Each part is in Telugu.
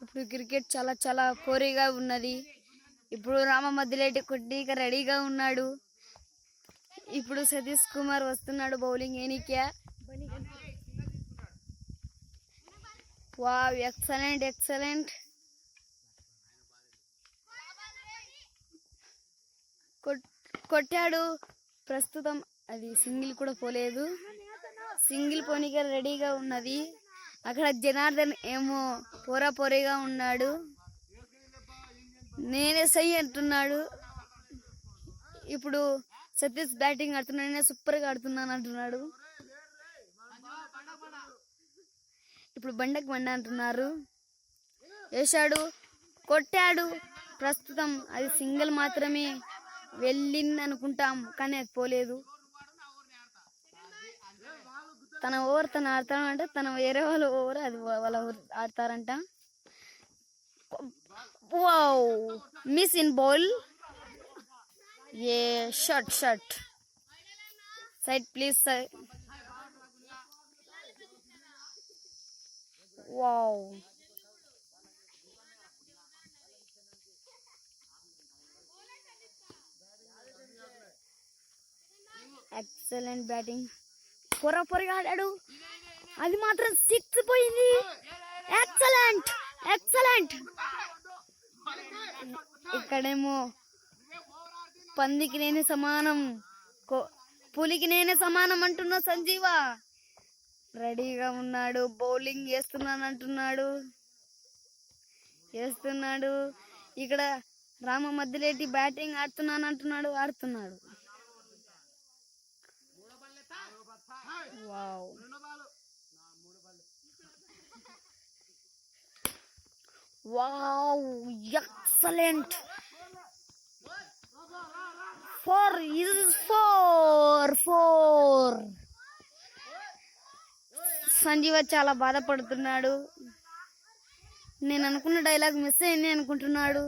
ఇప్పుడు క్రికెట్ చాలా చాలా పోరీగా ఉన్నది. ఇప్పుడు రామ మధ్యలేటి కొట్టిక రెడీగా ఉన్నాడు. ఇప్పుడు సతీష్ కుమార్ వస్తున్నాడు బౌలింగ్ ఏనికే. Wow, excellent excellent. కొట్టాడు. ప్రస్తుతం అది సింగిల్ కూడా పోలేదు. సింగిల్ పోనీగా రెడీగా ఉన్నది. అక్కడ జనార్దన్ ఏమో పోరాపోరీగా ఉన్నాడు. నేనే సై అంటున్నాడు. ఇప్పుడు సతీష్ బ్యాటింగ్ ఆడుతున్నాడు. నేనే సూపర్గా ఆడుతున్నాను అంటున్నాడు. ఇప్పుడు బండకు బండ అంటున్నారు. వేశాడు, కొట్టాడు. ప్రస్తుతం అది సింగిల్ మాత్రమే వెళ్ళింది అనుకుంటాం, కానీ అది పోలేదు. తన ఓవర్ తను ఆడతాడంటే తన వేరే వాళ్ళ ఓవర్ అది వాళ్ళ ఆడతారంట. Wow, miss in ball. A shot shot. Side please side. Wow, excellent batting. పొరగా ఆడాడు. అది మాత్రం 6 పోయింది. Excellent excellent. ఇక్కడేమో పందికి నేనే సమానం, పులికి నేనే సమానం అంటున్నా సంజీవ. రెడీగా ఉన్నాడు. బౌలింగ్ వేస్తున్నాడు. ఇక్కడ రామ మధ్యలేటి బ్యాటింగ్ ఆడుతున్నాడు. Wow, wow, excellent. 4 సంజీవ చాలా బాధపడుతున్నాడు. నేను అనుకున్న డైలాగ్ మిస్ అయింది అనుకుంటున్నాడు.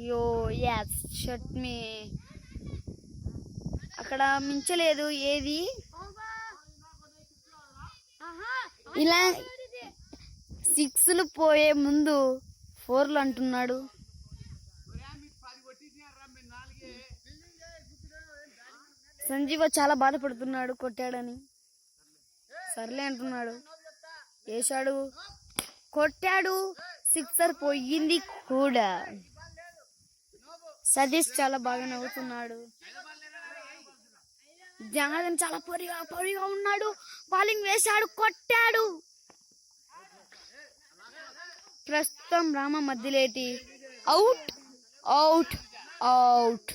యో యాస్ షట్ మీ. అక్కడ మించలేదు ఏది. ఇలా 6లు పోయే ముందు 4లు అంటున్నాడు. సంజీవ చాలా బాధపడుతున్నాడు కొట్టాడని. సర్లే అంటున్నాడు. వేశాడు, కొట్టాడు. 6 పోయింది కూడా. సతీష్ చాలా బాగా నవ్వుతున్నాడు. జనార్దన్ చాలా పొరిగా ఉన్నాడు. బౌలింగ్ వేశాడు, కొట్టాడు. ప్రస్తుతం Rama Madhyaleti out out out.